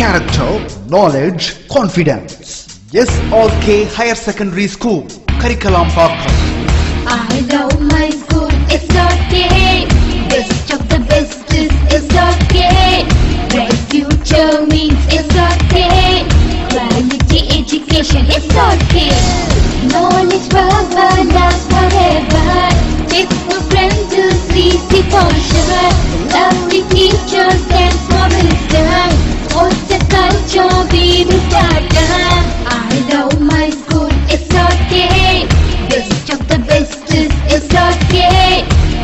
character, knowledge, confidence. SRK Higher Secondary School, Karikalambakkam. I love my school, SRK. Best of the best is SRK. Bright future means SRK. Quality education, SRK. Knowledge forever, love forever. Textbook friends to see for sure. Lovely teachers and wisdom. What's the culture we will start? I love my school, SRK. Best of the best is SRK.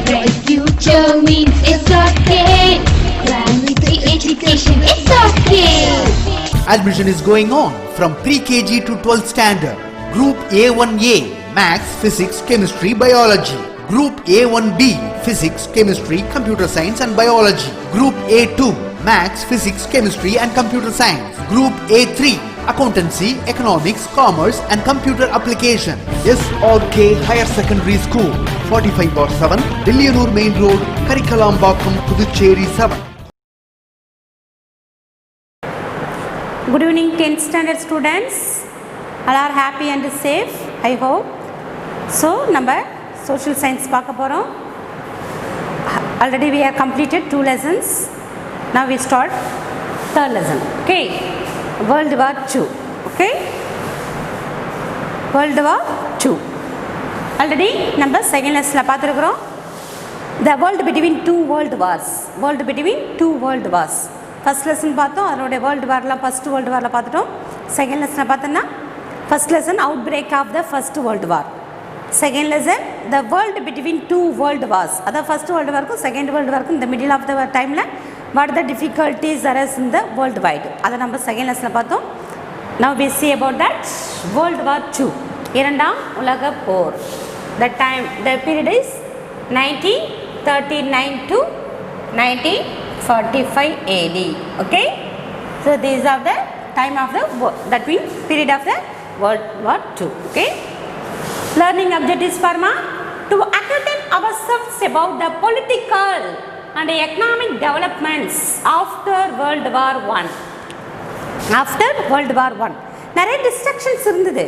Bright future means SRK. Quality education, SRK. Admission is going on from pre-KG to 12th standard. Group A1A, Maths, Physics, Chemistry, Biology. Group A1B, Physics, Chemistry, Computer Science and Biology. Group A2, Maths, Physics, Chemistry and Computer Science. Group A3, Accountancy, Economics, Commerce and Computer Application. SRK Higher Secondary School, 45/7, Dilliyanur Main Road, Karikalambakkam, Puducherry 7. Good evening 10th standard students. All are happy and safe, I hope. So, number social science பார்க்க போறோம். Already we have completed 2 lessons. Now we start third lesson. Okay. World War II. Okay. World War II. Already number second lesson பார்த்திருக்கிறோம். The world between two world wars. World between two world wars. First lesson பார்த்தோம். அதோட world warல first world warல பார்த்துட்டோம். Second lesson பார்த்தோம்னா first lesson outbreak of the first world war. Second lesson the world between two world wars. That first world war ku second world war ku in the middle of the time la what are the difficulties there is in the worldwide. That நம்ம second lesson பார்த்தோம். Now we see about that World War II. இரண்டாம் உலக போர். The time the period is 1939 to 1945 AD. Okay. So these are the time of the that means period of the World War II. Okay. Learning objectives Parma to acquaint ourselves about the political and economic developments after World War I. After World War I, நிறைய distractions இருந்தது.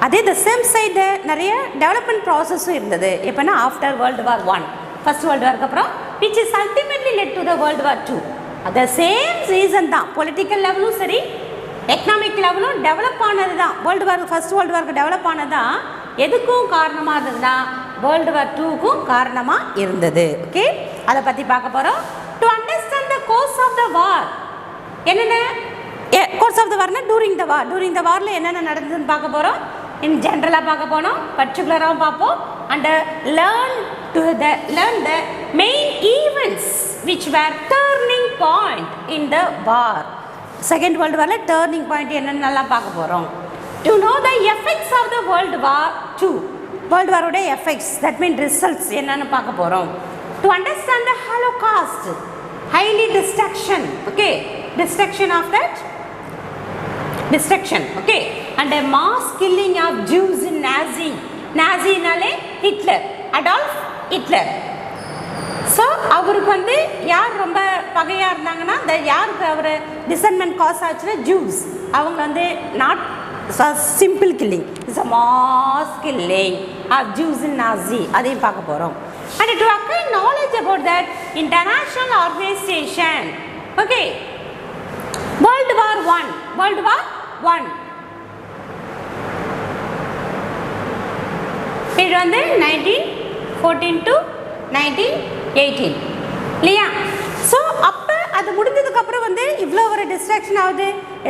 அதே the same side நிறைய development process இருந்தது. எப்பனா after World War I, first World War அப்புறம் which is ultimately led to the World War II. the same reason தான் political levelலும் சரி economic levelலும் develop ஆனது தான். World War first World War develop ஆனது தான் எதுக்கும் காரணமா இருந்ததுன்னா World War II க்கும் காரணமா இருந்தது. ஓகே, அதை பத்தி பார்க்க போறோம். To understand the course of the war, என்னென்ன course of the war னா during the warல என்னென்ன நடந்ததுன்னு பார்க்க போறோம். in general பார்க்க போறோம், particular பார்ப்போம் and learn the main events which were turning point in the war. Second World Warல turning point என்னென்னலாம் பார்க்க போறோம். To know the effects of the World War II, World War உடைய effects, that means results என்னன்னு பார்க்க போறோம். To understand the Holocaust, highly destruction, okay, destruction of that destruction, okay, and a mass killing of Jews in Nazi நாலே Hitler, Adolf Hitler. So அவருக்கு வந்து யார் ரொம்ப பகையாக இருந்தாங்கன்னா இந்த யாருக்கு அவர் டிசன்மெண்ட் காஸ் ஆச்சுன்னா ஜூஸ். அவங்க வந்து not simple killing, it's a mass killing of Jews in Nazi, அதையும் பார்க்க போகிறோம். And to acquire knowledge about that international organisation. Okay, World War I இது வந்து 1914 to 1918 இல்லையா? ஸோ அப்போ அது முடிஞ்சதுக்கப்புறம் வந்து இவ்வளோ ஒரு டிஸ்ட்ராக்ஷன் ஆகுது.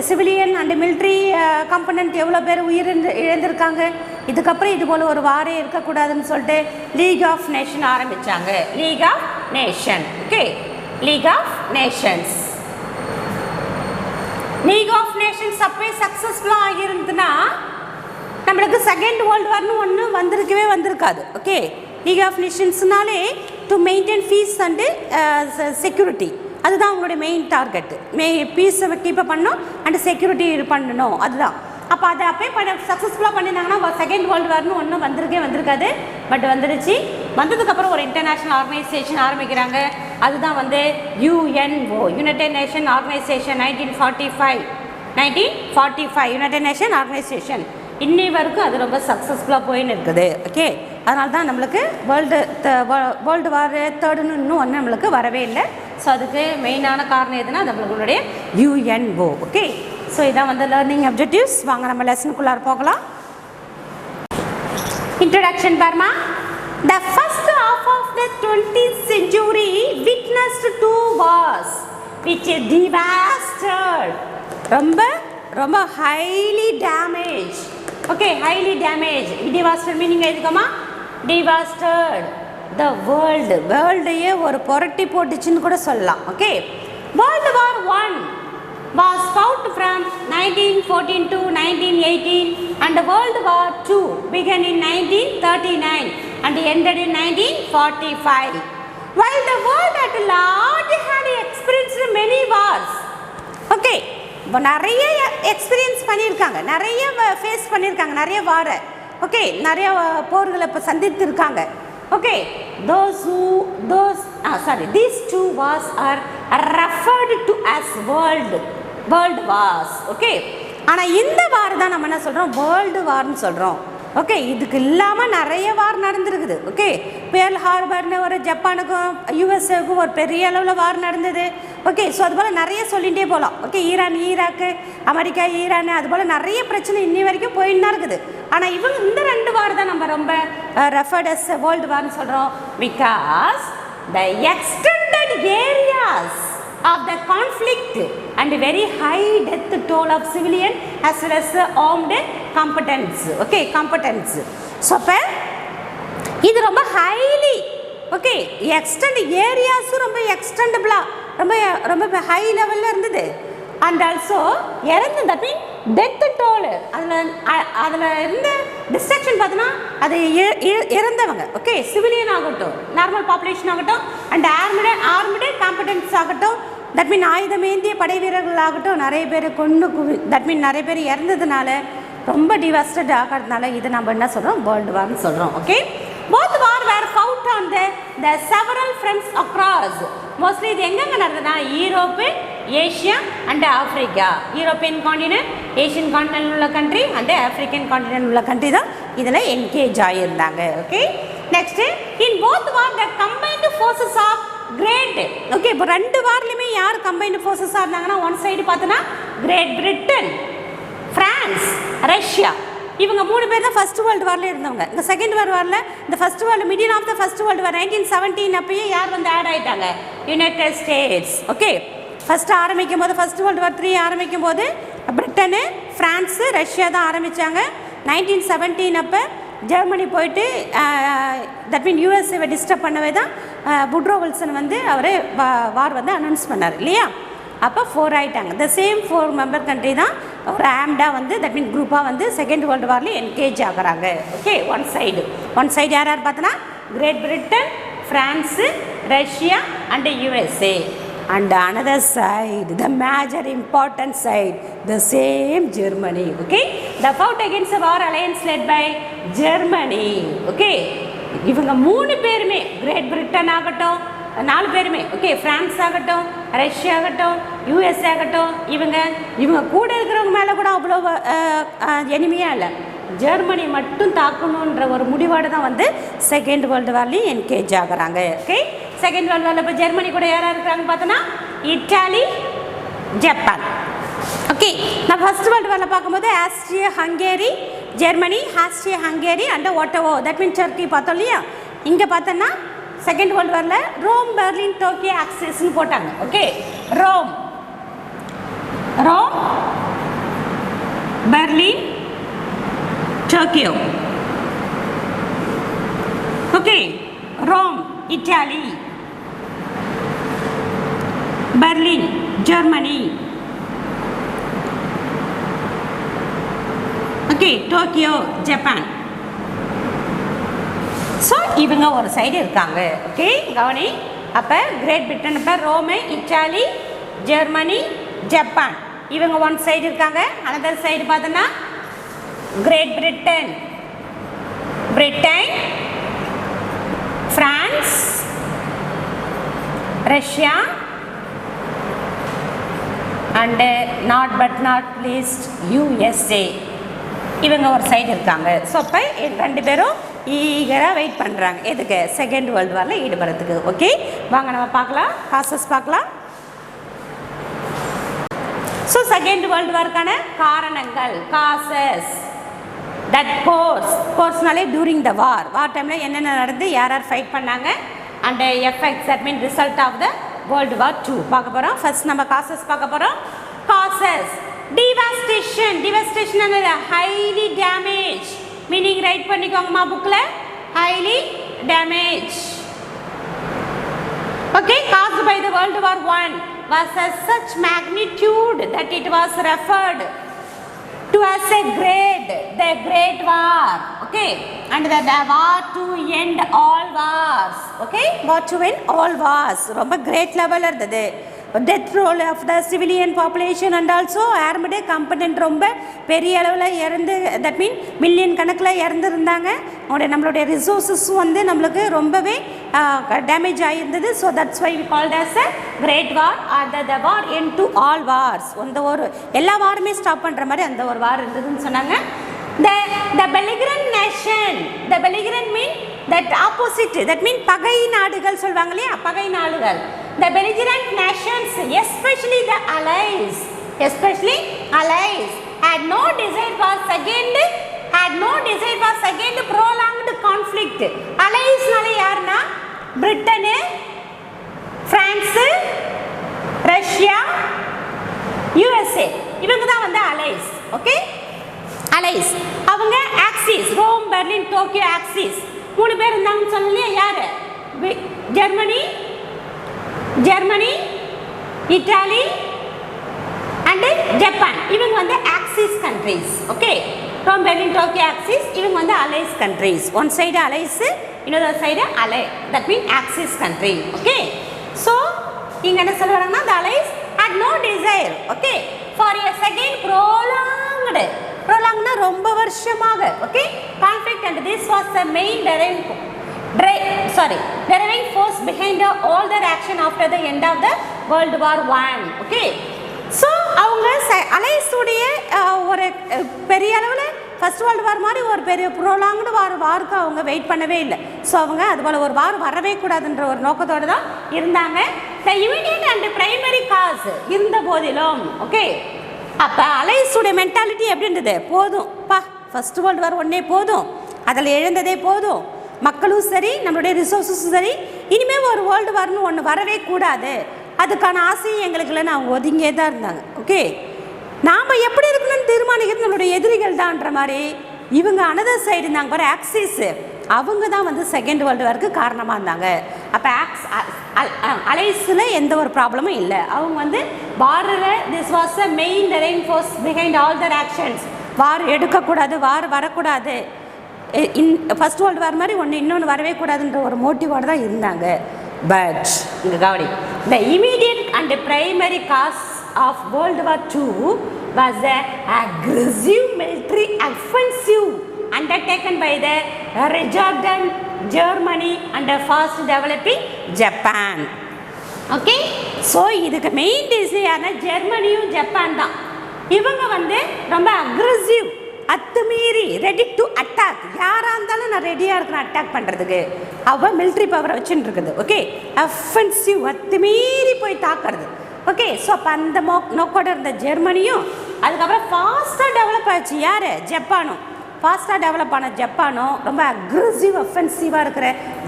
சிவிலியன் அண்ட் மிலிட்ரி கம்பனண்ட் எவ்வளோ பேர் இழந்திருக்காங்க. இதுக்கப்புறம் இது போல் ஒரு வாரே இருக்கக்கூடாதுன்னு சொல்லிட்டு லீக் ஆஃப் நேஷன் ஆரம்பித்தாங்க. League of nation, okay, league of nations. League of nations அப்போ சக்ஸஸ்ஃபுல்லாக ஆகியிருந்துன்னா நம்மளுக்கு செகண்ட் வேர்ல்டு வார்னு ஒன்று வந்திருக்காது. ஓகே, லீக் ஆஃப் நேஷன்ஸ்னாலே to maintain peace and security, அதுதான் அவங்களுடைய மெயின் டார்கெட்டு. பீஸை கீப்பப் பண்ணணும் அண்டு செக்யூரிட்டி பண்ணணும், அதுதான். அப்போ அதை அப்போயே சக்ஸஸ்ஃபுல்லாக பண்ணியிருந்தாங்கன்னா செகண்ட் வேர்ல்டு வார்னு ஒன்றும் வந்திருக்காது. பட் வந்துடுச்சு. வந்ததுக்கப்புறம் ஒரு இன்டர்நேஷ்னல் ஆர்கனைசேஷன் ஆரம்பிக்கிறாங்க. அதுதான் வந்து UNO, United nation organisation. 1945 United nation organisation. இன்னி வரைக்கும் அது ரொம்ப சக்ஸஸ்ஃபுல்லாக போயின்னு இருக்குது. ஓகே, அதனால தான் நம்மளுக்கு வேர்ல்டு வார் தேர்டுன்னு இன்னும் ஒன்று நம்மளுக்கு வரவே இல்லை. ஸோ அதுக்கு மெயினான காரணம் எதுனா நம்மளுடைய UNO. ஓகே, ஸோ இதான் வந்து லேர்னிங் அப்ஜெக்டிவ்ஸ். வாங்க நம்ம லெசனுக்குள்ளார போகலாம். இன்ட்ரடக்ஷன் பாருமா. The first half of the 20th century witnessed 2 wars which devastated, ரொம்ப highly damaged. Okay, highly damaged. Devastated meaning எதுக்குமா? Devastated the world. வேர்ல்டையே ஒரு புரட்டி போட்டுச்சுன்னு கூட சொல்லலாம். Okay, World War I was fought from 1914 to 1918 and World War II began in 1939 and ended in 1945. While the world at large had experienced many wars. Okay, இப்போ நிறைய experience பண்ணியிருக்காங்க, நிறைய face பண்ணியிருக்காங்க, நிறைய வார. ஓகே, நிறைய போர்களை இப்போ சந்தித்திருக்காங்க. Okay, these 2 wars are referred to as world wars. Okay, ஆனால் இந்த வார் தான் நம்ம என்ன சொல்கிறோம், வேர்ல்டு வார்னு சொல்கிறோம். ஓகே, இதுக்கு இல்லாமல் நிறைய வார் நடந்துருக்குது. ஓகே, பேர்ல் ஹார்பர்னு ஒரு ஜப்பானுக்கும் யூஎஸ்ஏக்கும் ஒரு பெரிய அளவில் வார் நடந்தது. ஓகே, ஸோ அதுபோல் நிறைய சொல்லிகிட்டே போகலாம். ஓகே, ஈராக்கு, அமெரிக்கா, ஈரான், அதுபோல் நிறைய பிரச்சனை இன்னி வரைக்கும் போயின்னு தான் இருக்குது. ஆனால் இந்த 2 வார் தான் நம்ம ரொம்ப ரெஃபர்ட் அஸ் வேர்ல்டு வார்னு சொல்கிறோம். Because the extended areas of the conflict and very high death toll of civilian as well as armed combatants. Okay, combatants. So இது ரொம்ப highly okay extend areas ரொம்ப extendable ரொம்ப high level இருந்தது. And also that means death toll அதில் இருந்த destruction பார்த்தோன்னா அது இறந்தவங்க. ஓகே, சிவிலியன் ஆகட்டும், நார்மல் பாப்புலேஷன் ஆகட்டும், அண்ட் ஆர்மடு காம்படன்ஸ் ஆகட்டும், தட் மீன் ஆயுதமேந்திய படை வீரர்கள் ஆகட்டும், நிறைய பேர் தட் மீன் நிறைய பேர் இறந்ததுனால ரொம்ப டிவாஸ்டட் ஆகிறதுனால இது நம்ம என்ன சொல்கிறோம், வேர்ல்டு வார்னு சொல்கிறோம். Okay, both war were fought on the several fronts across. Mostly இது எங்கெங்கே நடந்ததுன்னா Europe, Asia and Africa. European continent, Asian continent உள்ள கண்ட்ரி அண்ட் ஆஃப்ரிக்கன் காண்டினென்ட் உள்ள கண்ட்ரி தான் இதில் என்கேஜ் ஆகியிருந்தாங்க. Okay, next in both war the combined forces of great. Okay, இப்போ 2 வார்லையுமே யார் கம்பைன்டு ஃபோர்ஸஸாக இருந்தாங்கன்னா ஒன் சைடு பார்த்தோன்னா கிரேட் பிரிட்டன், ஃப்ரான்ஸ், ரஷ்யா. இவங்க 3 பேர் தான் ஃபர்ஸ்ட் வேர்ல்டு வாரில் இருந்தவங்க. இந்த செகண்ட் வேர்ல்டு வாரில் இந்த first world middle of the first world war 1917 அப்பயே யார் வந்து ஆட் ஆகிட்டாங்க, யுனைடெட் ஸ்டேட்ஸ். ஓகே, ஃபஸ்ட்டு ஆரம்பிக்கும் போது ஃபர்ஸ்ட் வேர்ல்டு வார் 3 ஆரம்பிக்கும் போது பிரிட்டனு, ஃப்ரான்ஸு, ரஷ்யா தான் ஆரம்பித்தாங்க. 1917 அப்போ ஜெர்மனி போயிட்டு தட் மீன் யூஎஸ்ஏவை டிஸ்டர்ப் பண்ணவே தான் வுட்ரோ வில்சன் வந்து அவர் வார் வந்து அனௌன்ஸ் பண்ணார் இல்லையா. அப்போ 4 ஆகிட்டாங்க. த சேம் 4 மெம்பர் கண்ட்ரி தான் ஒரு ஆம்டாக வந்து தட் மீன் குரூப்பாக வந்து செகண்ட் வேர்ல்டு வாரில் என்கேஜ் ஆகிறாங்க. ஓகே, ஒன் சைடு யார் யார் பார்த்தோன்னா great Britain, France, Russia and USA. And another side, the major important side, the same Germany. Okay, the fought against the war alliance led by Germany. Okay, இவங்க 3 பேருமே great Britain ஆகட்டும், 4 பேருமே okay, France ஆகட்டும், Russia ஆகட்டும், USA ஆகட்டும், இவங்க கூட இருக்கிறவங்க மேலே கூட அவ்வளோ எனிமையாக இல்லை, ஜெர்மனி மட்டும் தாக்கணுன்ற ஒரு முடிவோடு தான் வந்து செகண்ட் வேர்ல்டு வார்லையும் என்கேஜ் ஆகிறாங்க. ஓகே, செகண்ட் வேர்ல்டு வாரில் இப்போ ஜெர்மனி கூட யாராக இருக்கிறாங்க பார்த்தோன்னா இட்டாலி, ஜப்பான். ஓகே, நான் ஃபர்ஸ்ட் வேர்ல்டு வாரில் பார்க்கும்போது Austria Hungary, Germany, Austria Hungary and ஓட்டோவோ தட் மீன் டர்க்கி பார்த்தோம் இல்லையா. இங்கே பார்த்தோன்னா செகண்ட் வேர்ல்டு வாரில் ரோம், பெர்லின், டோக்கியோ ஆக்சஸ்ன்னு போட்டாங்க. Okay, Rome, Berlin, Tokyo. Okay, Rome Italy, Berlin Germany, okay, Tokyo Japan. So இவங்க ஒரு சைடு இருக்காங்க. ஓகே, கவனி. அப்போ கிரேட் பிரிட்டன், அப்போ ரோமு, இட்டாலி, ஜெர்மனி, ஜப்பான் இவங்க ஒன் சைடு இருக்காங்க. அனதர் சைடு பார்த்தோன்னா great Britain, Britain, France, Russia, and not but not least USA. இவங்க ஒரு சைடு இருக்காங்க. ஸோ இப்போ ரெண்டு பேரும் ஈகராக வெயிட் பண்ணுறாங்க எதுக்கு செகண்ட் வேர்ல்டு வாரில் ஈடுபடுறதுக்கு. ஓகே, வாங்க நம்ம பார்க்கலாம், காசஸ் பார்க்கலாம். ஸோ செகண்ட் வேர்ல்டு வாருக்கான காரணங்கள், காசஸ், தட் கோர்ஸ்னாலே டியூரிங் த வார் டைமில் என்னென்ன நடந்து யார் யார் ஃபைட் பண்ணாங்க, and effects, that mean result of the world war 2 பார்க்க போகிறோம். ஃபர்ஸ்ட் நம்ம காசஸ் பார்க்க போகிறோம். காசஸ், டிவாஸ்டேஷன் என்னது, ஹைலி டேமேஜ், மீனிங் ரைட் பண்ணிக்கோங்கம்மா புக்கில், highly damage. Okay, caused by the World War I was of such magnitude that it was referred to as the Great War. Okay, and the war to end all wars. Okay, war to end all wars. ரொம்ப great level இருந்தது. death roll of the civilian population and also armed component ரொம்ப பெரிய அளவில் இறந்து, that mean million கணக்கில் இறந்துருந்தாங்க. நம்மளுடைய ரிசோர்ஸஸும் வந்து நம்மளுக்கு ரொம்பவே டேமேஜ் ஆகியிருந்தது. So that's why we called as a great war or the war end to all wars. அந்த ஒரு எல்லா வாருமே ஸ்டாப் பண்ணுற மாதிரி அந்த ஒரு வார் இருந்ததுன்னு சொன்னாங்க. The belligerent nation, the belligerent mean that opposite, that mean பகை நாடுகள் சொல்வாங்க இல்லையா, பகை நாடுகள். The belligerent nations, especially the allies, had no desire for second prolonged conflict. Alliesனால யாருன்னா பிரிட்டனு, பிரான்ஸு, ரஷ்யா, USA, இவங்க தான் வந்து அலைஸ். ஓகே, அலைஸ் அவங்க axis, Rome, Berlin, Tokyo axis 3 பேர் இருந்தாங்கன்னு சொல்லலையே. யாரு? ஜெர்மனி, இட்டாலி அண்டு ஜப்பான், இவங்க வந்து axis countries. Okay, Rome, Berlin, Tokyo axis, இவங்க வந்து allies countries. One side allies, இன்னொரு side ally, that mean axis country. Okay, so இங்கே என்ன சொல்லுவாங்கன்னா the allies had no desire, okay, for a second prolonged ரொம்ப வருஷமாக, okay, conflict, and this was the main driving force behind all their action after the end of the World War I. Okay, so அவங்க Alice உடைய ஒரு பெரிய அளவில் first world வார் மாதிரி ஒரு பெரிய ப்ரோலாங்டு வாருக்கு அவங்க வெயிட் பண்ணவே இல்லை. ஸோ அவங்க அதுபோல் ஒரு வார் வரவே கூடாதுன்ற ஒரு நோக்கத்தோடு தான் இருந்தாங்க. The immediate and primary cause இருந்த போதிலும், ஓகே, அப்போ அலைஸுடைய மென்டாலிட்டி எப்படி இருந்தது, போதும்ப்பா ஃபர்ஸ்ட் வேர்ல்டு வார் ஒன்றே போதும், அதில் எழுந்ததே போதும், மக்களும் சரி நம்மளுடைய ரிசோர்ஸஸும் சரி, இனிமேல் ஒரு வேர்ல்டு வார்னு ஒன்று வரவே கூடாது, அதுக்கான ஆசையும் எங்களுக்கு இல்லைன்னு அவங்க ஒதுங்கியே தான் இருந்தாங்க. ஓகே, நாம் எப்படி இருக்கணும்னு தீர்மானிக்கிறது நம்மளுடைய எதிரிகள் தான்ன்ற மாதிரி இவங்க அனதர் சைடு இருந்தாங்க பாரு, ஆக்சிஸ், அவங்க தான் வந்து செகண்ட் வேர்ல்டு வாருக்கு காரணமாக இருந்தாங்க. அப்போ அலைஸில் எந்த ஒரு ப்ராப்ளமும் இல்லை. அவங்க வந்து வாரில் this was a main driving force behind all their actions. War எடுக்கக்கூடாது, வார் வரக்கூடாது, ஃபர்ஸ்ட் வேர்ல்டு வார் மாதிரி இன்னொன்று வரவே கூடாதுன்ற ஒரு மோட்டிவோடு தான் இருந்தாங்க. பட் இங்கே கவனி, the immediate and primary cause of World War II was the aggressive military offensive undertaken by the resurgent Germany and the fast developing Japan. Okay, so இதுக்கு மெயின் டிசையான ஜெர்மனியும் ஜப்பான் தான். இவங்க வந்து ரொம்ப அக்ரெசிவ், அத்துமீறி, ரெடி டு அட்டாக், யாராக இருந்தாலும் நான் ரெடியாக இருக்கிறேன் அட்டாக் பண்ணுறதுக்கு, அவள் மிலிட்ரி பவரை வச்சுட்டு இருக்குது. ஓகே, அஃபென்சிவ், அத்துமீறி போய் தாக்குறது. ஓகே, ஸோ அப்போ அந்த நோக்கோட இருந்த ஜெர்மனியும் அதுக்கப்புறம் ஃபாஸ்ட்டாக டெவலப் ஆச்சு. யார்? ஜப்பானும். ஃபாஸ்ட்டாக டெவலப் ஆன ஜப்பானும் ரொம்ப அக்ரெசிவ் அஃபென்சிவாக இருக்கிற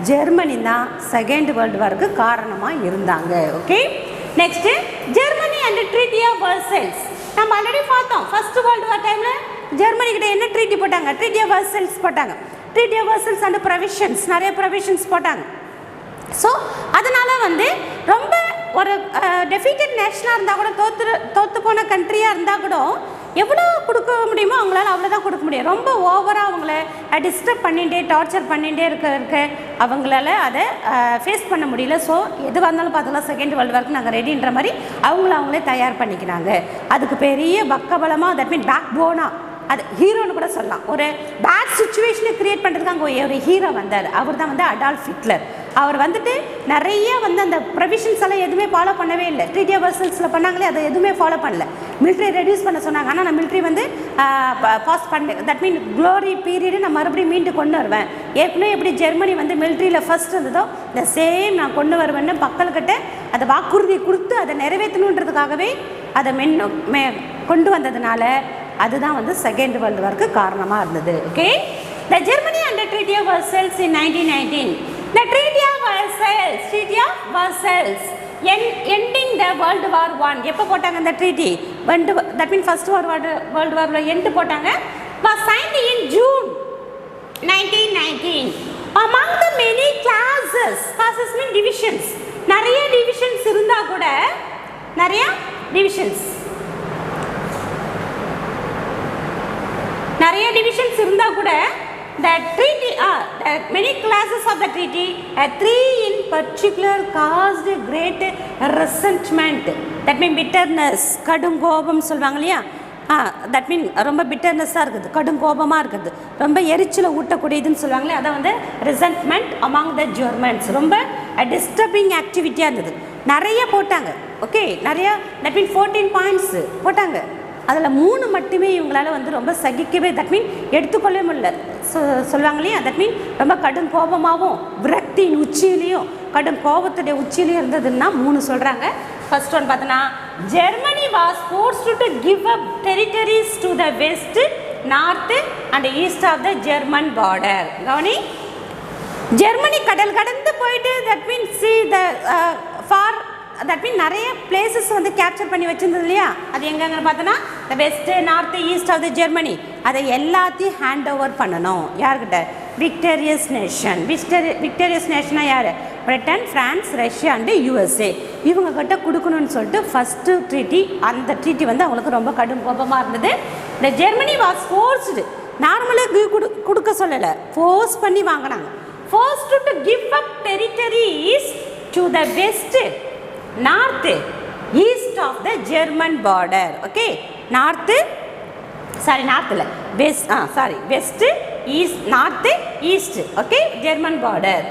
ஜெர்மனி தான் செகண்ட் வேர்ல்டு வாருக்கு காரணமாக இருந்தாங்க. Okay, next Germany and treaty of Versailles. நம்ம ஆல்ரெடி பார்த்தோம், ஃபர்ஸ்ட் வேர்ல்டு வார் டைமில் ஜெர்மனி கிட்ட என்ன ட்ரீட்டி போட்டாங்க? ட்ரீட்டி ஆஃப் வெர்சைல்ஸ் போட்டாங்க. Treaty of Versailles and provisions, நிறைய ப்ரொவிஷன்ஸ் போட்டாங்க. ஸோ அதனால் வந்து ரொம்ப ஒரு டெஃபீட்டட் நேஷனாக இருந்தால் கூட, தோற்று போன கண்ட்ரியாக இருந்தால் கூட எவ்வளோ கொடுக்க முடியுமோ அவங்களால அவ்வளோதான் கொடுக்க முடியும். ரொம்ப ஓவராக அவங்கள டிஸ்டர்ப் பண்ணிகிட்டே, டார்ச்சர் பண்ணிகிட்டே இருக்க அவங்களால அதை ஃபேஸ் பண்ண முடியல. ஸோ எதுவாக இருந்தாலும் பார்த்தோம்னா செகண்ட் வேர்ல்டு வார்க்கு நாங்கள் ரெடின்ற மாதிரி அவங்களே தயார் பண்ணிக்கிறாங்க. அதுக்கு பெரிய பக்கபலமாக, தட் மீன் பேக் போனாக, அது ஹீரோன்னு கூட சொல்லலாம். ஒரு பேட் சுச்சுவேஷனை க்ரியேட் பண்ணுறதுக்கு அங்கே ஒரு ஹீரோ வந்தார். அவர் தான் வந்து அடால்ஃப் ஹிட்லர். அவர் வந்துட்டு நிறைய வந்து அந்த ப்ரொவிஷன்ஸ் எல்லாம் எதுவுமே ஃபாலோ பண்ணவே இல்லை. ட்ரீட்டி ஆஃப் வர்சல்ஸில் பண்ணாங்களே அதை எதுவுமே ஃபாலோ பண்ணல. மிலிட்ரி ரெடியூஸ் பண்ண சொன்னாங்க, ஆனால் நான் மிலிட்ரி வந்து பாஸ் பண்ணேன். தட் மீன் க்ளோரி பீரியடு நான் மறுபடியும் மீண்டு கொண்டு வருவேன். ஏற்கனவே எப்படி ஜெர்மனி வந்து மிலிட்ரியில் ஃபர்ஸ்ட் இருந்ததோ இந்த சேம் நான் கொண்டு வருவேன்னு மக்கள்கிட்ட அதை வாக்குறுதி கொடுத்து அதை நிறைவேற்றணுன்றதுக்காகவே அதை கொண்டு வந்ததுனால அதுதான் வந்து செகண்ட் வேர்ல்டு வார்க்கு காரணமாக இருந்தது. Okay, the Germany under Treaty of Versailles in 1919. The Treaty of Versailles ending the World War I. எப்போ போட்டாங்க இந்த treaty? that means first world war end போட்டாங்க. was signed in June 1919. among the many classes mean divisions, நிறைய divisions இருந்தா கூட நிறைய divisions இருந்தா கூட the treaty the many classes of the treaty three in particular caused great resentment. that mean bitterness, கடும் கோபம் சொல்வாங்க இல்லையா, தட் மீன் ரொம்ப பிட்டர்னஸாக இருக்குது, கடும் கோபமாக இருக்குது, ரொம்ப எரிச்சலை ஊட்டக்கூடியதுன்னு சொல்லுவாங்களே, அதை வந்து ரிசன்ட்மெண்ட் அமாங் த ஜெர்மன்ஸ். ரொம்ப டிஸ்டர்பிங் ஆக்டிவிட்டியாக இருந்தது. நிறைய போட்டாங்க. ஓகே, நிறையா தட் மீன் 14 பாயிண்ட்ஸ் போட்டாங்க. அதில் 3 மட்டுமே இவங்களால் வந்து ரொம்ப சகிக்கவே தட் மீன் எடுத்துக்கொள்ளவே முடியல சொல்லுவாங்க இல்லையா. தட் மீன் ரொம்ப கடும் கோபமாகவும் விரக்தியின் உச்சியிலையும் கடும் கோபத்துடைய உச்சியிலையும் இருந்ததுன்னா 3 சொல்கிறாங்க. ஃபர்ஸ்ட் ஒன் பார்த்தோன்னா Germany was forced to give up territories to the west, north and east of the German border. கவனி, ஜெர்மனி கடல் கடந்து போயிட்டு that mean sea the far that mean நிறைய பிளேசஸ் வந்து கேப்சர் பண்ணி வச்சுருந்தது இல்லையா. அது எங்கெங்கன்னு பார்த்தோன்னா the west, north, east of the Germany அதை எல்லாத்தையும் ஹேண்ட் ஓவர் பண்ணணும். யார்கிட்ட? Victorious nation. விக்டோரியஸ் நேஷனாக யார்? Britain, France, Russia and USA. இவங்கக்கிட்ட கொடுக்கணும்னு சொல்லிட்டு ஃபஸ்ட்டு ட்ரீட்டி, அந்த ட்ரீட்டி வந்து அவங்களுக்கு ரொம்ப கடும் கோபமாக இருந்தது. இந்த ஜெர்மனி வாஸ் ஃபோர்ஸ்டு, நார்மலாக கொடுக்க சொல்லலை, ஃபோர்ஸ் பண்ணி வாங்கினாங்க. Forced to give up territories to the west, north, east of the German border. okay, north இல்ல west, west, east, north, east. okay, German border.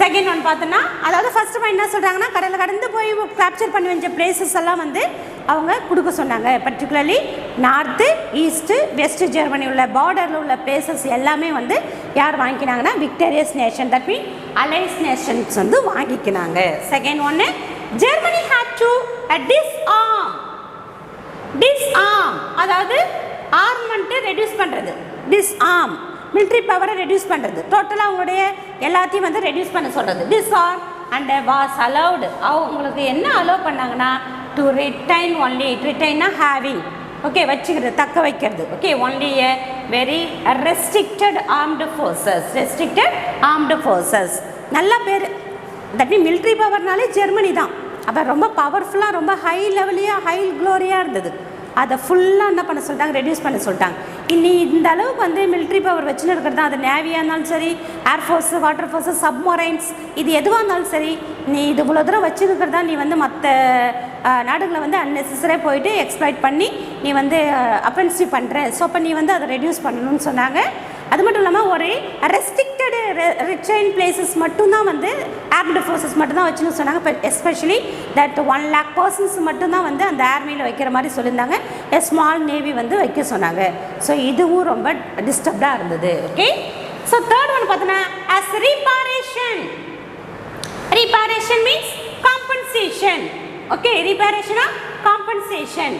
Second one பார்த்தோன்னா அதாவது ஃபர்ஸ்ட் பாயிண்ட் என்ன சொல்கிறாங்கன்னா கடலில் கடந்து போய் கேப்சர் பண்ணி வச்ச பிளேசஸ் எல்லாம் வந்து அவங்க கொடுக்க சொன்னாங்க. Particularly north, east, west Germany உள்ள பார்டரில் உள்ள பிளேசஸ் எல்லாமே வந்து யார் வாங்கிக்கினாங்கன்னா victorious nation, that mean allies nations வந்து வாங்கிக்கினாங்க. செகண்ட் ஒன்று ஜெர்மனி ஹேட் டு டிஸ்ஆர்ம், அதாவது ஆர்மெண்ட்டை ரெடியூஸ் பண்ணுறது, டிஸ்ஆர்ம் மிலிட்ரி பவரை ரெடியூஸ் பண்ணுறது, டோட்டலாக அவங்களுடைய எல்லாத்தையும் வந்து ரெடியூஸ் பண்ண சொல்கிறது. டிஸ்ஆர்ம் அண்ட் வாஸ் அலவுடு, அவங்களுக்கு என்ன அலோவ் பண்ணாங்கன்னா டு ரிட்டைன் ஒன்லி, ரிட்டைன்னா ஹேவிங், ஓகே வச்சுக்கிறது, தக்க வைக்கிறது. Okay, only a very restricted armed forces. நல்ல பேர் தட் மீன் மிலிட்ரி பவர்னாலே ஜெர்மனி தான். அப்போ ரொம்ப பவர்ஃபுல்லாக ரொம்ப ஹை லெவலியாக ஹை க்ளோரியாக இருந்தது. அதை ஃபுல்லாக என்ன பண்ண சொல்லிட்டாங்க? ரெடியூஸ் பண்ண சொல்லிட்டாங்க. இன்னி இந்த அளவுக்கு வந்து மிலிட்ரி பவர் வச்சுன்னு இருக்கிறது தான், அது நேவியாக இருந்தாலும் சரி, ஏர்ஃபோர்ஸு, வாட்டர் ஃபோர்ஸு, சப்மரைன்ஸ், இது எதுவாக இருந்தாலும் சரி, நீ இது இவ்வளோ தூரம் வச்சுருக்கிறதா நீ வந்து மற்ற நாடுகளை வந்து அன்னெசரியாக போயிட்டு எக்ஸ்ப்ளாய்ட் பண்ணி நீ வந்து அஃபென்சிவ் பண்ணுற. ஸோ அப்போ நீ வந்து அதை ரெடியூஸ் பண்ணணும்னு சொன்னாங்க. அது மட்டும் இல்லாமல் ஒரு ரெஸ்ட்ரிக்டடு ரிட்டைன் பிளேசஸ் மட்டும்தான் வந்து ஆர்ம்டு ஃபோர்ஸஸ் மட்டும்தான் வச்சுன்னு சொன்னாங்க. இப்போ எஸ்பெஷலி தட் 1 lakh பர்சன்ஸ் மட்டும்தான் வந்து அந்த ஆர்மியில் வைக்கிற மாதிரி சொல்லியிருந்தாங்க. ஸ்மால் நேவி வந்து வைக்க சொன்னாங்க. ஸோ இதுவும் ரொம்ப டிஸ்டர்ப்டாக இருந்தது. ஓகே, ஸோ தேர்ட் ஒன் பார்த்தோன்னா as reparation means compensation. Okay, ரிபாரேஷனா compensation.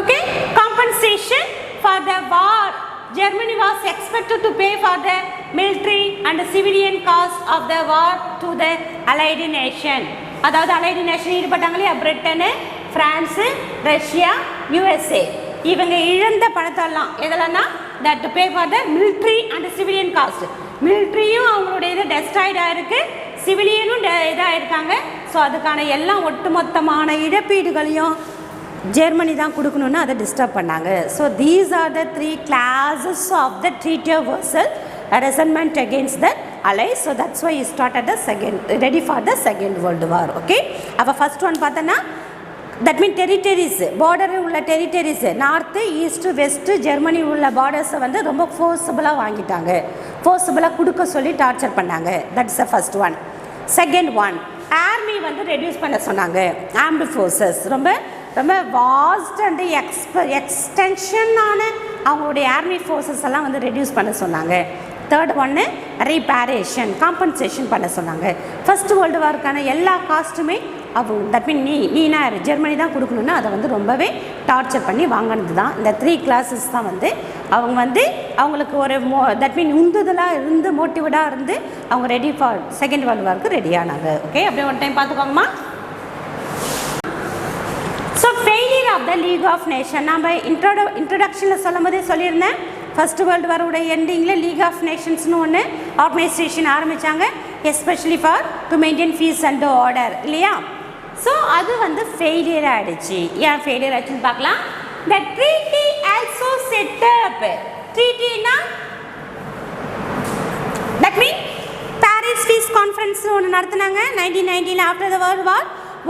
okay, compensation for the war. Germany was expected to pay for the military and civilian cost of the war to the allied nation. அதாவது allied nation ஈடுபட்டாங்க இல்லையா, Britain, France, Russia, USA. இவங்க இழந்த பணத்தெல்லாம் எதெல்லாம்னா that to pay for the military and civilian cost. மிலிட்ரியும் அவங்களுடைய இது Detroit ஆகிருக்கு, சிவிலியனும் இதாக இருக்காங்க. ஸோ அதுக்கான எல்லாம் ஒட்டுமொத்தமான இழப்பீடுகளையும் ஜெர்மனி தான் கொடுக்கணுன்னு அதை டிஸ்டர்ப் பண்ணாங்க. So these are the 3 classes of the treaty of Versailles, resentment against the allies. So that's why he started the ready for the second world war. okay, அப்போ ஃபர்ஸ்ட் ஒன் பார்த்தோன்னா that mean territories, பார்டரில் உள்ள territories, north, east, west Germany உள்ள பார்டர்ஸை வந்து ரொம்ப ஃபோர்ஸபுளாக வாங்கிட்டாங்க. ஃபோர்ஸபிளாக கொடுக்க சொல்லி டார்ச்சர் பண்ணாங்க. That's the first one. Second one, army வந்து ரெடியூஸ் பண்ண சொன்னாங்க. ஆர்ம்டு ஃபோர்ஸஸ் ரொம்ப ரொம்ப வாஸ்ட் அண்டு எக்ஸ்டென்ஷனான அவங்களுடைய ஆர்மி ஃபோர்ஸஸ் எல்லாம் வந்து ரெடியூஸ் பண்ண சொன்னாங்க. தேர்ட் ஒன்று ரீபேரேஷன், காம்பன்சேஷன் பண்ண சொன்னாங்க. ஃபர்ஸ்ட் வேர்ல்டு வார்க்கான எல்லா காஸ்ட்டுமே அவங்க தட் மீன் நீனா ஜெர்மனி தான் கொடுக்கணுன்னா அதை வந்து ரொம்பவே டார்ச்சர் பண்ணி வாங்கினது தான். இந்த 3 classes தான் வந்து அவங்க வந்து அவங்களுக்கு ஒரு தட் மீன் உந்துதலாக இருந்து மோட்டிவேட்டாக இருந்து அவங்க ரெடி ஃபார் செகண்ட் வேர்ல்டு வார்க்கு ரெடி ஆனாங்க. ஓகே, அப்படியே ஒரு டைம் பார்த்துக்கோங்கம்மா. So failure of the league of nation நம்ம இன்ட்ரடக்ஷனில் சொல்லும் போதே சொல்லியிருந்தேன். ஃபர்ஸ்ட் வேர்ல்டு வாரோட எண்டிங்கில் லீக் ஆஃப் நேஷன்ஸ்னு ஒன்று ஆர்கனைசேஷன் ஆரம்பித்தாங்க, especially for to maintain peace and order இல்லையா. ஸோ அது வந்து ஃபெயிலியர் ஆகிடுச்சு. ஏன் ஃபெயிலியர் ஆச்சுன்னு பார்க்கலாம். The treaty also set up, ட்ரீட்டினா that mean Paris peace conference ஒன்று நடத்தினாங்க 1919 after the world war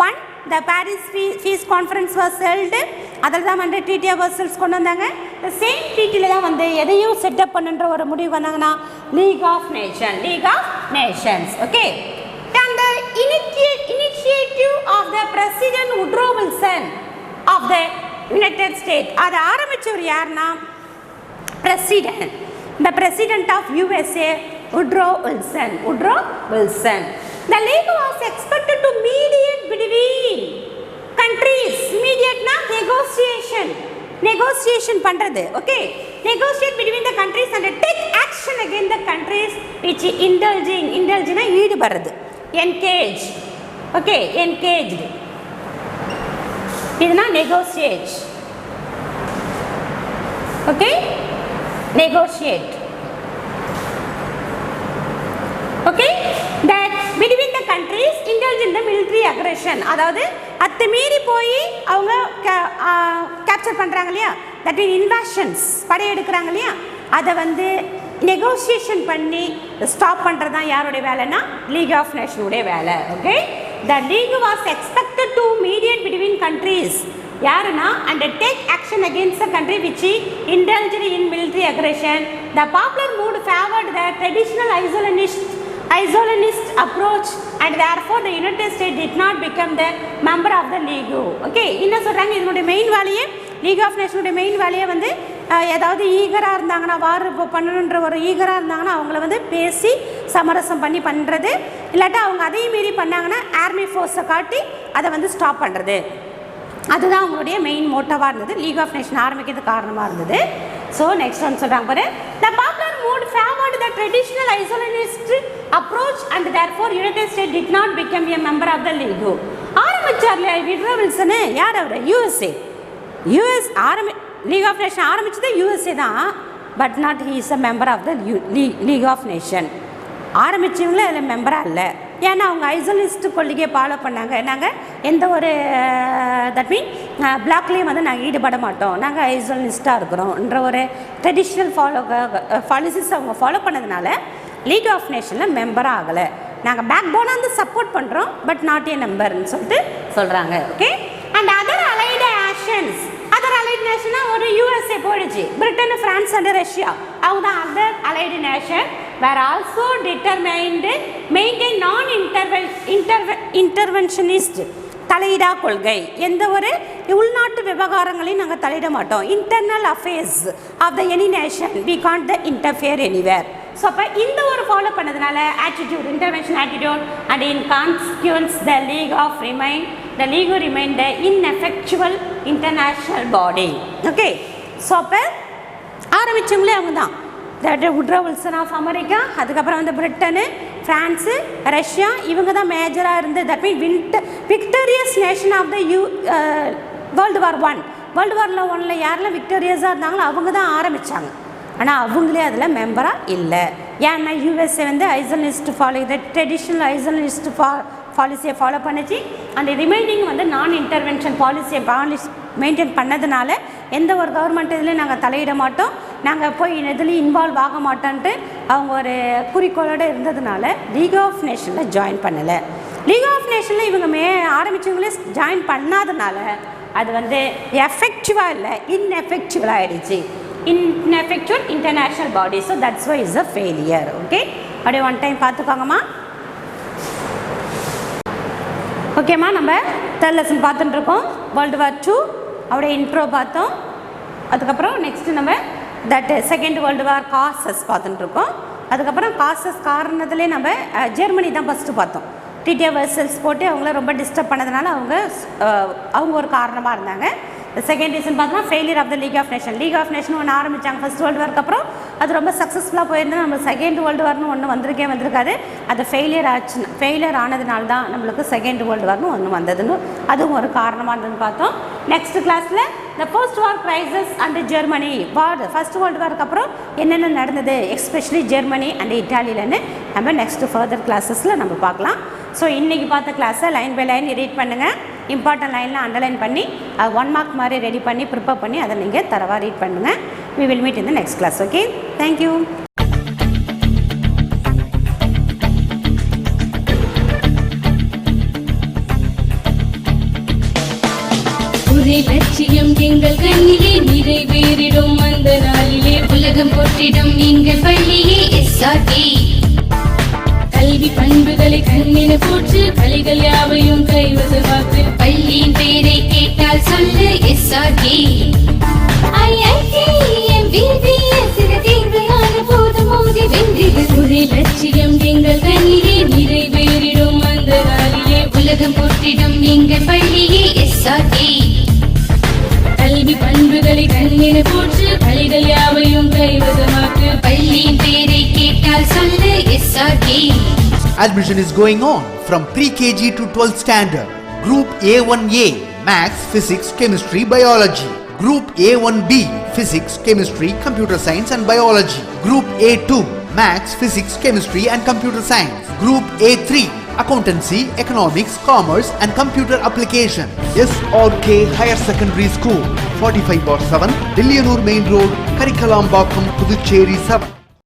1. The Paris peace conference was held. அதில் தான் வந்து ட்ரீட்டி ஆஃப் வர்சல்ஸ் கொண்டு வந்தாங்க. இந்த சேம் ட்ரீட்டியில் தான் வந்து எதையும் செட்டப் பண்ணுன்ற ஒரு முடிவு வந்தாங்கன்னா league of nations. Okay, and the initiative of the President Woodrow Wilson of the United States. அதை ஆரம்பிச்சவர் யாருன்னா president, the President of USA Woodrow Wilson. The league was expected to mediate between countries. Mediate na negotiation பண்றது. Okay, negotiate between the countries and take action against the countries which indulging ஈடுபடுறது. Engage. Okay, engaged. இதுனா negotiate. Okay, negotiate. Okay, that between the countries indulge in the military aggression. அதாவது அத்துமீறி போய் அவங்க capture பண்ணுறாங்க இல்லையா, that mean இன்வாஷன்ஸ் படையெடுக்கிறாங்க இல்லையா, அதை வந்து நெகோசியேஷன் பண்ணி ஸ்டாப் பண்ணுறது தான் யாருடைய வேலைன்னா லீக் ஆஃப் நேஷனுடைய வேலை. Okay, the league was expected to mediate between countries. யாருன்னா and take action against the country which indulge in military aggression. The popular mood favoured the traditional isolationist approach and therefore the United States did not become the member of the league. Okay, என்ன சொல்கிறாங்க, இதனுடைய main வேலையே league of நேஷனுடைய main வேலையை வந்து ஏதாவது ஈகராக இருந்தாங்கன்னா வார் பண்ணணுன்ற ஒரு ஈகராக இருந்தாங்கன்னா அவங்கள வந்து பேசி சமரசம் பண்ணி பண்ணுறது, இல்லாட்டா அவங்க அதையும் மீறி பண்ணாங்கன்னா ஆர்மி ஃபோர்ஸை காட்டி அதை வந்து ஸ்டாப் பண்ணுறது. அதுதான் அவங்களுடைய மெயின் மோட்டவாக இருந்தது, லீக் ஆஃப் நேஷன் ஆரம்பிக்கிறதுக்கு காரணமாக இருந்தது. ஸோ நெக்ஸ்ட் ஒன் சொல்கிறாங்க பாரு, the popular mood favoured the traditional isolationist approach and therefore United State did not become a member of the league. ஆரம்பிச்சார்ல விட்ரோ வில்சனு, யார் அவர்? யூஎஸ்ஏ. லீக் ஆஃப் நேஷன் ஆரம்பிச்சது USA தான், but not he is a member of the league of nation. ஆரம்பித்தவங்களே அதில் மெம்பராக இல்லை, ஏன்னா அவங்க ஐசோலிஸ்ட் கொள்கையை ஃபாலோ பண்ணாங்க. நாங்கள் எந்த ஒரு தட் மீன் பிளாக்லேயும் வந்து நாங்கள் ஈடுபட மாட்டோம், நாங்கள் ஐசோலிஸ்ட்டாக இருக்கிறோம்ன்ற ஒரு ட்ரெடிஷ்னல் பாலிசிஸ் அவங்க ஃபாலோ பண்ணதுனால லீக் ஆஃப் நேஷனில் மெம்பராக ஆகலை. நாங்கள் பேக் போனாக வந்து சப்போர்ட் பண்ணுறோம், பட் நாட் ஏ மெம்பர்னு சொல்லிட்டு சொல்கிறாங்க. Okay, and other allied actions, other allied நேஷனாக ஒரு யூஎஸ்ஏ போயிடுச்சு, பிரிட்டன், ஃப்ரான்ஸ் அண்ட் ரஷ்யா, அவங்க தான் other allied nation were also determined maintain non-interventionist தலையிடா கொள்கை. எந்த ஒரு உள்நாட்டு விவகாரங்களையும் நாங்கள் தலையிட மாட்டோம். Internal affairs of the any nation we can't the interfere anywhere. So அப்போ இந்த ஒரு ஃபாலோ பண்ணதுனால attitude, intervention attitude, and in consequence the league remain the ineffectual international body. Okay, so அப்போ ஆரம்பித்தவங்களே அவங்க தான் உட்ரோ வில்சன் ஆஃப் அமெரிக்கா, அதுக்கப்புறம் வந்து Britain, France, Russia, இவங்க தான் மேஜராக இருந்து that mean victorious nation of the world war 1. World வாரில் 1 யாரெல்லாம் விக்டோரியஸாக இருந்தாங்களோ அவங்க தான் ஆரம்பித்தாங்க. ஆனால் அவங்களே அதில் மெம்பராக இல்லை. ஏன்னா யூஎஸ்ஏ வந்து ஐசோலிஸ்ட் ஃபாலோ ட்ரெடிஷ்னல் ஐசோலிஸ்ட் பாலிசியை ஃபாலோ பண்ணிச்சு, அந்த ரிமைனிங் வந்து நான் இன்டர்வென்ஷன் பாலிசியை மெயின்டைன் பண்ணதுனால எந்த ஒரு கவர்மெண்ட் இதுலேயும் நாங்கள் தலையிட மாட்டோம், நாங்கள் போய் இதுலேயும் இன்வால்வ் ஆக மாட்டோன்ட்டு அவங்க ஒரு குறிக்கோளோடு இருந்ததுனால லீக் ஆஃப் நேஷனில் ஜாயின் பண்ணலை. லீக் ஆஃப் நேஷனில் இவங்க ஆரம்பித்தவங்களே ஜாயின் பண்ணாதனால அது வந்து எஃபெக்டிவாக இல்லை, இன்எஃபெக்டிவாக ஆகிடுச்சு. ineffectual international body. So that's why it's a failure. Okay, அப்படியே one time பார்த்துக்கோங்கம்மா. ஓகேம்மா, நம்ம தேர்ட் லெசன் பார்த்துட்டு இருக்கோம். World War II அப்படியே இன்ட்ரோ பார்த்தோம். அதுக்கப்புறம் நெக்ஸ்ட்டு நம்ம that second world war causes பார்த்துட்டு இருக்கோம். அதுக்கப்புறம் காசஸ் காரணத்துலேயே நம்ம ஜெர்மனி தான் ஃபஸ்ட்டு பார்த்தோம். டிடிஏ வெர்சல்ஸ் போட்டு அவங்கள ரொம்ப டிஸ்டர்ப் பண்ணதுனால அவங்க ஒரு காரணமாக இருந்தாங்க. செகண்ட் ரீசன் பார்த்தோம்னா failure of the league of nation ஒன்று ஆரம்பித்தாங்க ஃபஸ்ட் வேர்ல்டு வார்க்கு அப்புறம். அது ரொம்ப சக்ஸஸ்ஃபுல்லாக போயிருந்தால் நம்ம செகண்ட் வேர்ல்டு வார்னு ஒன்று வந்திருக்காது. அது ஃபெயிலியர் ஆனதுனால தான் நம்மளுக்கு செகண்ட் வேர்ல்டு வார்னு ஒன்று வந்ததுன்னு அதுவும் ஒரு காரணமாக இருந்ததுன்னு பார்த்தோம். நெக்ஸ்ட் கிளாஸில் இந்த first war crisis and Germany first world வார்க்கு அப்புறம் என்னென்ன நடந்தது, எஸ்பெஷலி ஜெர்மனி அண்ட் இட்டாலியிலன்னு நம்ம நெக்ஸ்ட் ஃபர்தர் கிளாஸஸில் நம்ம பார்க்கலாம். ஸோ இன்றைக்கி பார்த்த கிளாஸை லைன் பை லைன் ரீட் பண்ணுங்கள். இம்பார்ட்டன்ட் லைனில் அண்டர்லைன் பண்ணி அது 1 மார்க் மாதிரி ரெடி பண்ணி ப்ரிப்பேர் பண்ணி அதை நீங்கள் தரவாக ரீட் பண்ணுங்கள். We will meet in the next class. Okay, thank you. ஒரே லட்சியம் எங்கள் கண்ணிலே நிறைவேறிடும் அந்த நாளிலே உலகம் போற்றிடும் எங்கள் பள்ளியே SRT. கல்வி பண்புகளை கண்ணின போற்று கலைகள் யாவையும் கைவசமாக்கு பள்ளியின் பெயரை கேட்டால் சொல்லு SRT. ஒரே லட்சியம் எங்கள் கண்ணிலே நிறைவேறிடும் அந்த நாளிலே உலகம் போற்றிடும் எங்கள் பள்ளியே SRT. கல்வி பண்புகளை கண்ணின போற்று கலைகள் யாவையும் கைவசமாக்கு பள்ளியின் பெயரை கேட்டால் சொல்லு SRT. Admission is going on from pre-KG to 12th standard. Group A1A Maths, Physics, Chemistry, Biology. Group A1B Physics, Chemistry, Computer Science and Biology. Group A2 Maths, Physics, Chemistry and Computer Science. Group A3 Accountancy, Economics, Commerce and Computer Application. SRK Higher Secondary School, 45/7, Dillianur Main Road, Karikalambakkam, Puducherry 7.